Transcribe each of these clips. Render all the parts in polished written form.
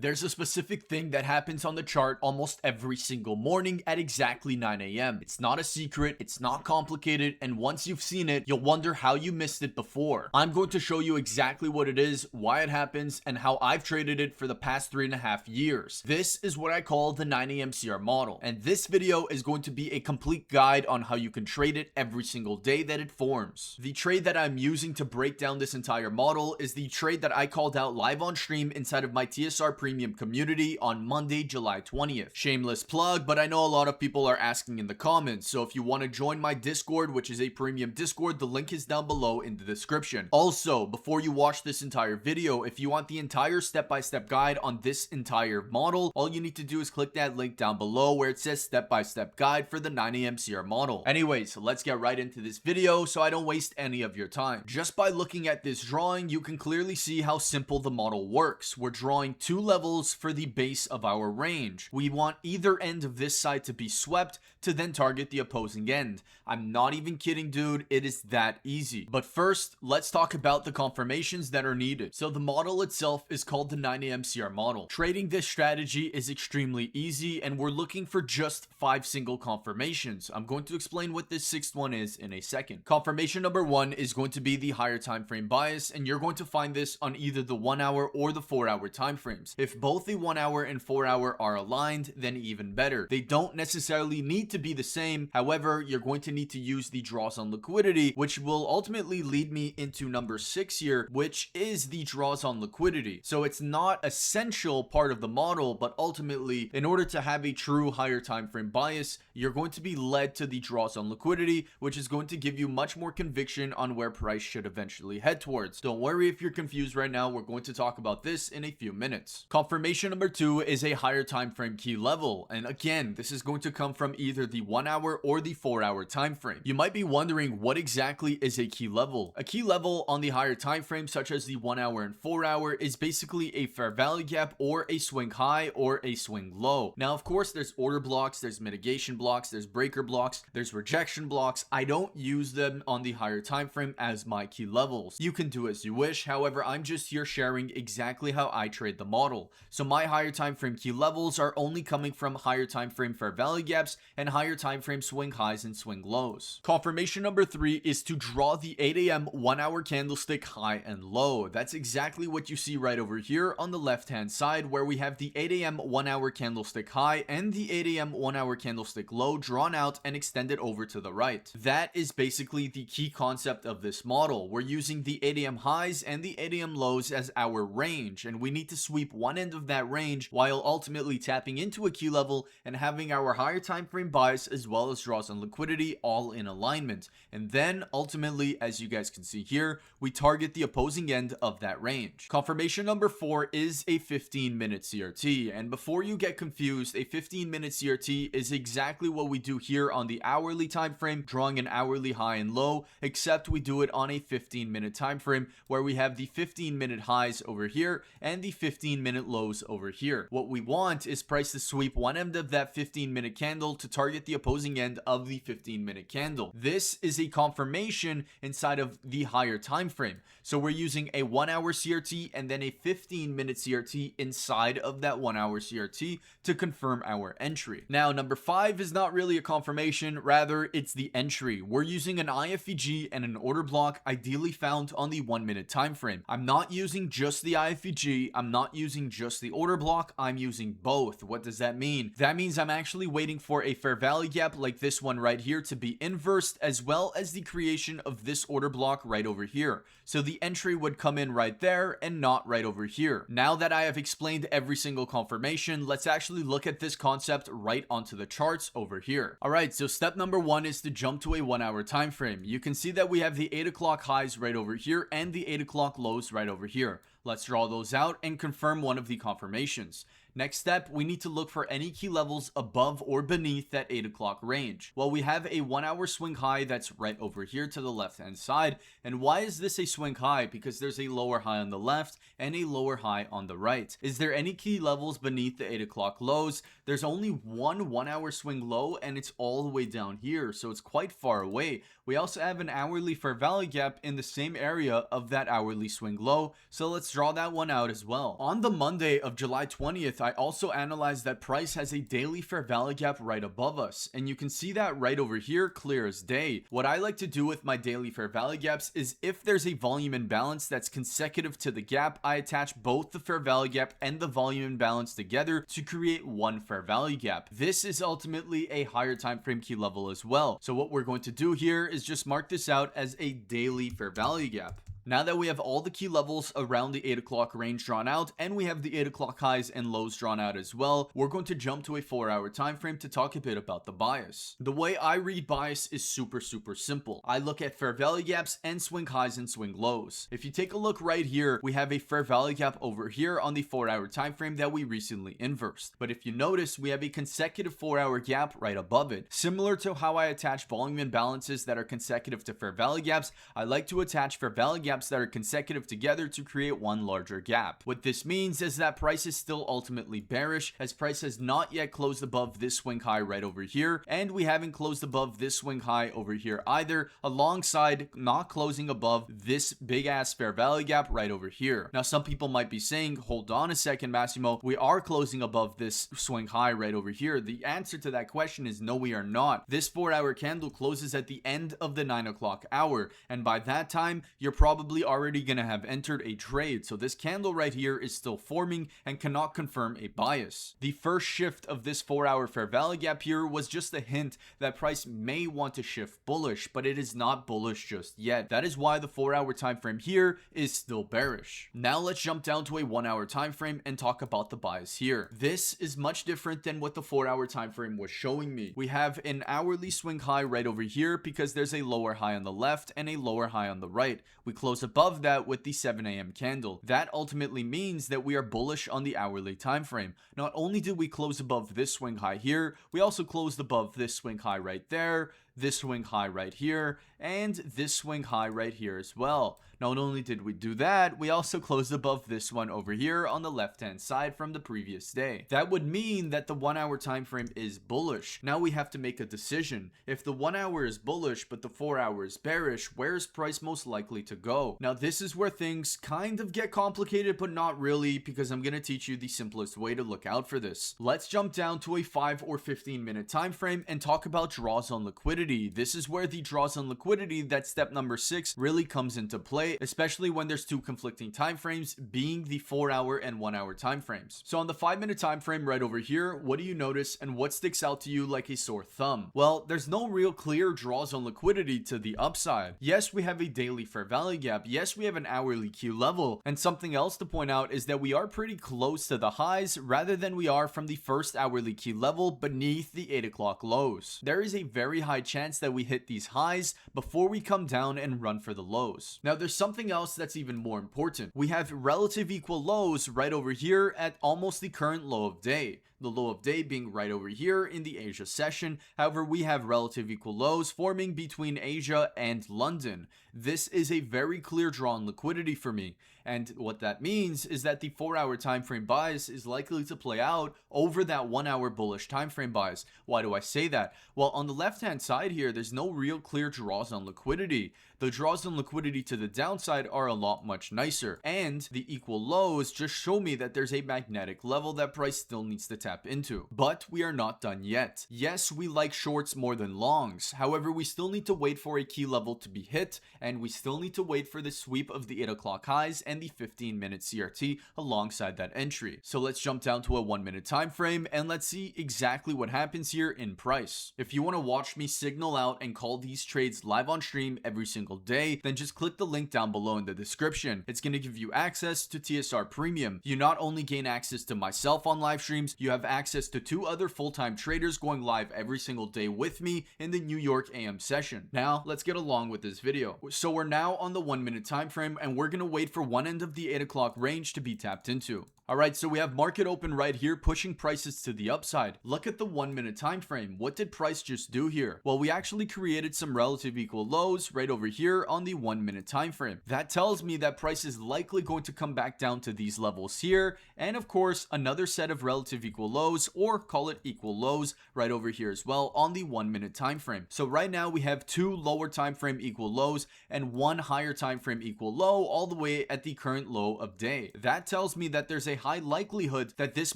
There's a specific thing that happens on the chart almost every single morning at exactly 9 a.m. It's not a secret, it's not complicated, and once you've seen it, you'll wonder how you missed it before. I'm going to show you exactly what it is, why it happens, and how I've traded it for the past 3.5 years. This is what I call the 9 a.m. CR model, and this video is going to be a complete guide on how you can trade it every single day that it forms. The trade that I'm using to break down this entire model is the trade that I called out live on stream inside of my TSR Premium community on Monday, July 20th. Shameless plug, but I know a lot of people are asking in the comments, so if you want to join my Discord, which is a premium Discord, the link is down below in the description. Also, before you watch this entire video, if you want the entire step-by-step guide on this entire model, all you need to do is click that link down below where it says step-by-step guide for the 9 a.m. CR model. Anyways, let's get right into this video so I don't waste any of your time. Just by looking at this drawing, you can clearly see how simple the model works. We're drawing two levels for the base of our range. We want either end of this side to be swept to then target the opposing end. I'm not even kidding, dude. It is that easy. But first, let's talk about the confirmations that are needed. So the model itself is called the 9 a.m. CR model. Trading this strategy is extremely easy, and we're looking for just 5 single confirmations. I'm going to explain what this 6th one is in a second. Confirmation number 1 is going to be the higher time frame bias, and you're going to find this on either the 1 hour or the 4 hour time frames. If both the 1 hour and 4 hour are aligned, then even better. They don't necessarily need to be the same. However, you're going to need to use the draws on liquidity, which will ultimately lead me into number 6 here, which is the draws on liquidity. So it's not essential part of the model, but ultimately, in order to have a true higher time frame bias, you're going to be led to the draws on liquidity, which is going to give you much more conviction on where price should eventually head towards. Don't worry if you're confused right now. We're going to talk about this in a few minutes. Confirmation number 2 is a higher time frame key level, and again, this is going to come from either the 1 hour or the 4 hour time frame. You might be wondering, what exactly is a key level? A key level on the higher time frame, such as the 1 hour and 4 hour, is basically a fair value gap or a swing high or a swing low. Now, of course, there's order blocks, there's mitigation blocks, there's breaker blocks, there's rejection blocks. I don't use them on the higher time frame as my key levels. You can do as you wish. However, I'm just here sharing exactly how I trade the model. So my higher time frame key levels are only coming from higher time frame fair value gaps and higher time frame swing highs and swing lows. Confirmation number 3 is to draw the 8 a.m. 1 hour candlestick high and low. That's exactly what you see right over here on the left hand side, where we have the 8 a.m. 1 hour candlestick high and the 8 a.m. 1 hour candlestick low drawn out and extended over to the right. That is basically the key concept of this model. We're using the 8 a.m. highs and the 8 a.m. lows as our range, and we need to sweep one end of that range while ultimately tapping into a key level and having our higher time frame bias as well as draws on liquidity all in alignment. And then ultimately, as you guys can see here, we target the opposing end of that range. Confirmation number 4 is a 15-minute CRT, and before you get confused, a 15-minute CRT is exactly what we do here on the hourly time frame, drawing an hourly high and low, except we do it on a 15-minute time frame where we have the 15-minute highs over here and the 15-minute lows over here. What we want is price to sweep one end of that 15-minute candle to target the opposing end of the 15-minute candle. This is a confirmation inside of the higher time frame. So we're using a 1 hour CRT and then a 15-minute CRT inside of that 1 hour CRT to confirm our entry. Now, number 5 is not really a confirmation, rather it's the entry. We're using an IFVG and an order block ideally found on the 1 minute time frame. I'm not using just the IFVG, I'm not using just the order block, I'm using both. What does that mean? That means I'm actually waiting for a fair value gap like this one right here to be inversed, as well as the creation of this order block right over here. So the entry would come in right there and not right over here. Now that I have explained every single confirmation, let's actually look at this concept right onto the charts over here. Alright, so step number 1 is to jump to a 1 hour time frame. You can see that we have the 8 o'clock highs right over here and the 8 o'clock lows right over here. Let's draw those out and confirm one of the confirmations. Next step, we need to look for any key levels above or beneath that 8 o'clock range. Well, we have a 1 hour swing high that's right over here to the left hand side. And why is this a swing high? Because there's a lower high on the left and a lower high on the right. Is there any key levels beneath the 8 o'clock lows? There's only one 1 hour swing low, and it's all the way down here, so it's quite far away. We also have an hourly fair value gap in the same area of that hourly swing low, so let's let's draw that one out as well. On the Monday of July 20th, I also analyzed that price has a daily fair value gap right above us, and you can see that right over here, clear as day. What I like to do with my daily fair value gaps is if there's a volume imbalance that's consecutive to the gap, I attach both the fair value gap and the volume imbalance together to create one fair value gap. This is ultimately a higher time frame key level as well. So what we're going to do here is just mark this out as a daily fair value gap. Now that we have all the key levels around the 8 o'clock range drawn out, and we have the 8 o'clock highs and lows drawn out as well, we're going to jump to a 4-hour time frame to talk a bit about the bias. The way I read bias is super simple. I look at fair value gaps and swing highs and swing lows. If you take a look right here, we have a fair value gap over here on the 4-hour time frame that we recently inversed. But if you notice, we have a consecutive 4-hour gap right above it. Similar to how I attach volume imbalances that are consecutive to fair value gaps, I like to attach fair value gaps that are consecutive together to create one larger gap. What this means is that price is still ultimately bearish, as price has not yet closed above this swing high right over here, and we haven't closed above this swing high over here either, alongside not closing above this big ass fair value gap right over here. Now some people might be saying, hold on a second, Massimo, we are closing above this swing high right over here. The answer to that question is no, we are not. This 4-hour candle closes at the end of the 9 o'clock hour, and by that time you're probably already gonna have entered a trade. So this candle right here is still forming and cannot confirm a bias. The first shift of this 4-hour fair value gap here was just a hint that price may want to shift bullish, but it is not bullish just yet. That is why the 4-hour time frame here is still bearish. Now let's jump down to a 1-hour time frame and talk about the bias here. This is much different than what the 4-hour time frame was showing me. We have an hourly swing high right over here because there's a lower high on the left and a lower high on the right. We close above that with the 7 a.m. candle. That ultimately means that we are bullish on the hourly time frame. Not only did we close above this swing high here, we also closed above this swing high right there, this swing high right here, and this swing high right here as well. Not only did we do that, we also closed above this one over here on the left hand side from the previous day. That would mean that the 1-hour time frame is bullish. Now we have to make a decision. If the 1 hour is bullish but the 4 hour is bearish, where is price most likely to go? Now this is where things kind of get complicated, but not really, because I'm going to teach you the simplest way to look out for this. Let's jump down to a 5 or 15 minute time frame and talk about draws on liquidity. This is where the draws on liquidity, that's step number 6, really comes into play, especially when there's two conflicting time frames, being the 4-hour and 1-hour time frames. So on the 5-minute time frame right over here, what do you notice and what sticks out to you like a sore thumb? Well, there's no real clear draws on liquidity to the upside. Yes, we have a daily fair value gap. Yes, we have an hourly key level. And something else to point out is that we are pretty close to the highs rather than we are from the first hourly key level beneath the 8 o'clock lows. There is a very high chance that we hit these highs before we come down and run for the lows. Now there's something else that's even more important. We have relative equal lows right over here at almost the current low of day. The low of day being right over here in the Asia session. However, we have relative equal lows forming between Asia and London. This is a very clear draw on liquidity for me. And what that means is that the 4-hour time frame bias is likely to play out over that 1-hour bullish time frame bias. Why do I say that? Well, on the left hand side here, there's no real clear draws on liquidity. The draws on liquidity to the downside are a lot much nicer, and the equal lows just show me that there's a magnetic level that price still needs to tap into. But we are not done yet. Yes, we like shorts more than longs. However, we still need to wait for a key level to be hit, and we still need to wait for the sweep of the 8 o'clock highs and the 15-minute CRT alongside that entry. So let's jump down to a 1-minute time frame and let's see exactly what happens here in price. If you want to watch me signal out and call these trades live on stream every single day, then just click the link down below in the description. It's going to give you access to TSR Premium. You not only gain access to myself on live streams, you have access to 2 other full-time traders going live every single day with me in the New York AM session. Now let's get along with this video. So we're now on the 1-minute time frame and we're going to wait for one end of the 8 o'clock range to be tapped into. Alright, so we have market open right here, pushing prices to the upside. Look at the 1 minute time frame. What did price just do here? Well, we actually created some relative equal lows right over here on the 1 minute time frame. That tells me that price is likely going to come back down to these levels here, and of course another set of relative equal lows, or call it equal lows, right over here as well on the 1 minute time frame. So right now we have two lower time frame equal lows and one higher time frame equal low all the way at the current low of day. That tells me that there's a high likelihood that this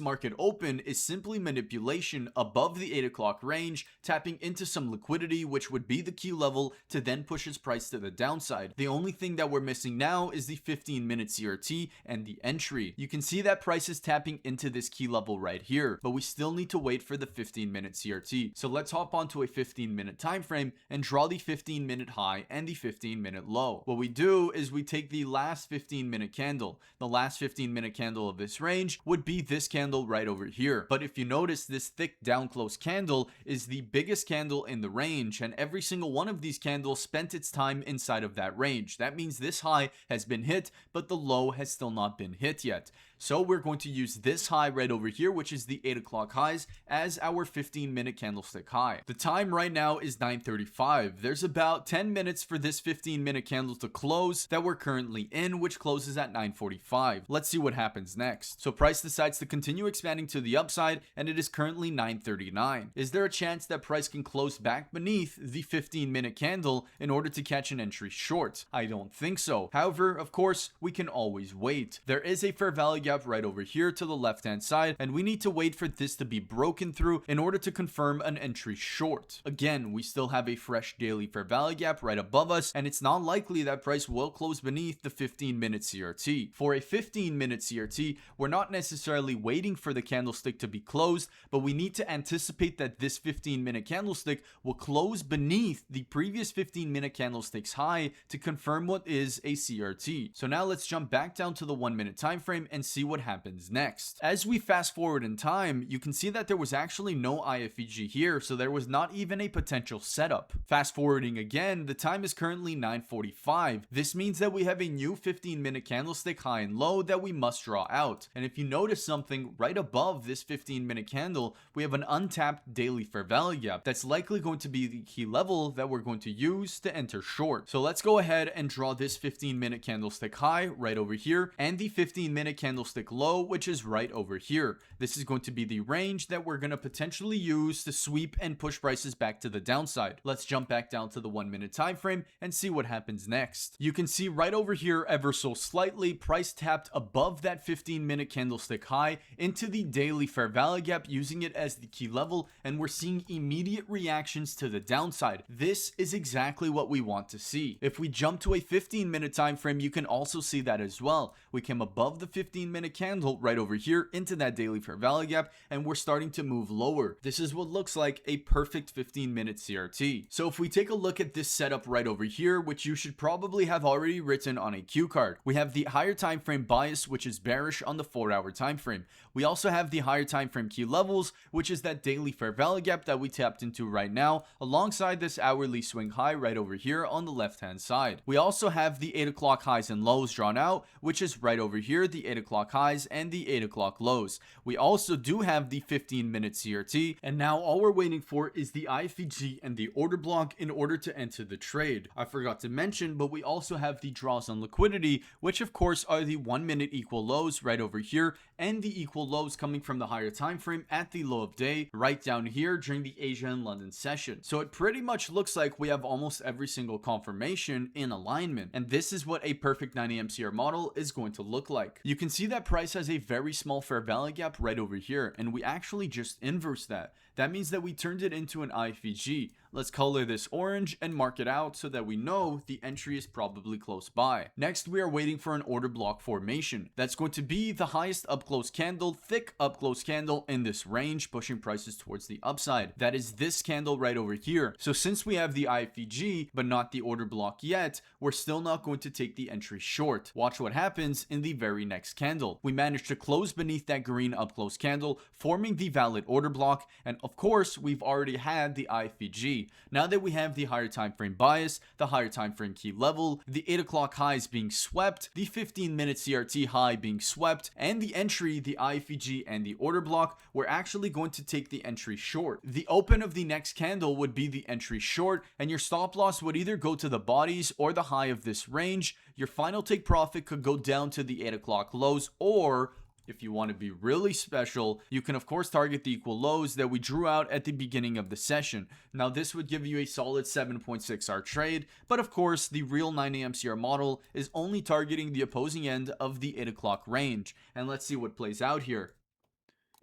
market open is simply manipulation above the 8 o'clock range, tapping into some liquidity, which would be the key level to then push its price to the downside. The only thing that we're missing now is the 15-minute CRT and the entry. You can see that price is tapping into this key level right here, but we still need to wait for the 15-minute CRT. So let's hop onto a 15-minute time frame and draw the 15-minute high and the 15-minute low. What we do is we take the last 15-minute candle. The last 15-minute candle of this range would be this candle right over here. But if you notice, this thick down close candle is the biggest candle in the range, and every single one of these candles spent its time inside of that range. That means this high has been hit, but the low has still not been hit yet. So we're going to use this high right over here, which is the 8 o'clock highs, as our 15-minute candlestick high. The time right now is 9:35. There's about 10 minutes for this 15-minute candle to close that we're currently in, which closes at 9:45. Let's see what happens next. So price decides to continue expanding to the upside, and it is currently 9:39. Is there a chance that price can close back beneath the 15-minute candle in order to catch an entry short? I don't think so. However, of course, we can always wait. There is a fair value gap right over here to the left hand side, and we need to wait for this to be broken through in order to confirm an entry short. Again, we still have a fresh daily fair value gap right above us, and it's not likely that price will close beneath the 15-minute CRT. For a 15-minute CRT, we're not necessarily waiting for the candlestick to be closed, but we need to anticipate that this 15-minute candlestick will close beneath the previous 15-minute candlestick's high to confirm what is a CRT. So now let's jump back down to the 1 minute time frame and see what happens next. As we fast forward in time, you can see that there was actually no IFVG here, so there was not even a potential setup. Fast forwarding again, the time is currently 9:45. This means that we have a new 15-minute candlestick high and low that we must draw out. And if you notice something right above this 15-minute candle, we have an untapped daily fair value gap. That's likely going to be the key level that we're going to use to enter short. So let's go ahead and draw this 15-minute candlestick high right over here and the 15-minute candlestick low, which is right over here. This is going to be the range that we're going to potentially use to sweep and push prices back to the downside. Let's jump back down to the 1 minute time frame and see what happens next. You can see right over here, ever so slightly, price tapped above that 15-minute candlestick high into the daily fair value gap, using it as the key level, and we're seeing immediate reactions to the downside. This is exactly what we want to see. If we jump to a 15-minute time frame, you can also see that as well. We came above the 15-minute candle right over here into that daily fair value gap, and we're starting to move lower. This is what looks like a perfect 15-minute CRT. So if we take a look at this setup right over here, which you should probably have already written on a cue card, we have the higher time frame bias, which is bearish on the 4-hour time frame. We also have the higher time frame key levels, which is that daily fair value gap that we tapped into right now, alongside this hourly swing high right over here on the left hand side. We also have the 8 o'clock highs and lows drawn out, which is right over here, the 8 o'clock highs and the 8 o'clock lows. We also do have the 15-minute CRT, and now all we're waiting for is the IFVG and the order block in order to enter the trade. I forgot to mention, but we also have the draws on liquidity, which of course are the 1 minute equal lows right over here and the equal lows coming from the higher time frame at the low of day right down here during the Asia and London session. So it pretty much looks like we have almost every single confirmation in alignment, and this is what a perfect 9 AM CR model is going to look like. You can see that price has a very small fair value gap right over here, and we actually just inversed that. That means that we turned it into an IFVG. Let's color this orange and mark it out so that we know the entry is probably close by. Next, we are waiting for an order block formation. That's going to be the highest up close candle, thick up close candle in this range, pushing prices towards the upside. That is this candle right over here. So since we have the IFVG, but not the order block yet, we're still not going to take the entry short. Watch what happens in the very next candle. We managed to close beneath that green up close candle, forming the valid order block, and of course, we've already had the IFVG. CRT. Now that we have the higher time frame bias, the higher time frame key level, the 8 o'clock highs being swept, the 15-minute CRT high being swept, and the entry, the IFVG, and the order block, we're actually going to take the entry short. The open of the next candle would be the entry short, and your stop loss would either go to the bodies or the high of this range. Your final take profit could go down to the 8 o'clock lows, or if you want to be really special, you can of course target the equal lows that we drew out at the beginning of the session. Now this would give you a solid 7.6 hour trade, but of course the real 9 a.m. CR model is only targeting the opposing end of the 8 o'clock range. And let's see what plays out here.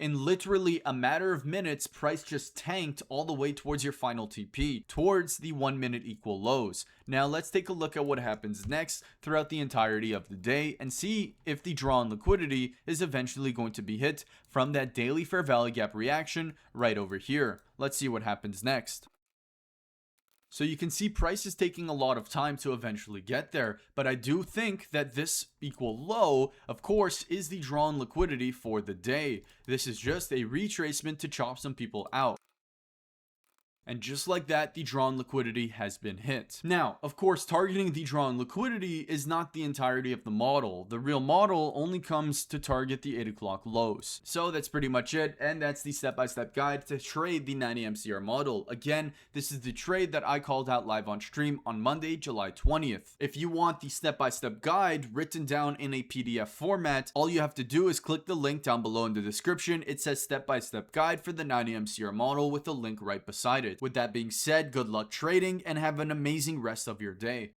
In literally a matter of minutes, price just tanked all the way towards your final TP, towards the 1 minute equal lows. Now let's take a look at what happens next throughout the entirety of the day and see if the draw on liquidity is eventually going to be hit from that daily fair value gap reaction right over here. Let's see what happens next. So you can see price is taking a lot of time to eventually get there, but I do think that this equal low, of course, is the drawn liquidity for the day. This is just a retracement to chop some people out. And just like that, the drawn liquidity has been hit. Now, of course, targeting the drawn liquidity is not the entirety of the model. The real model only comes to target the 8 o'clock lows. So that's pretty much it, and that's the step-by-step guide to trade the 9 a.m. CR model. Again, this is the trade that I called out live on stream on Monday, July 20th. If you want the step-by-step guide written down in a PDF format, all you have to do is click the link down below in the description. It says step-by-step guide for the 9 a.m. CR model with a link right beside it. With that being said, good luck trading and have an amazing rest of your day.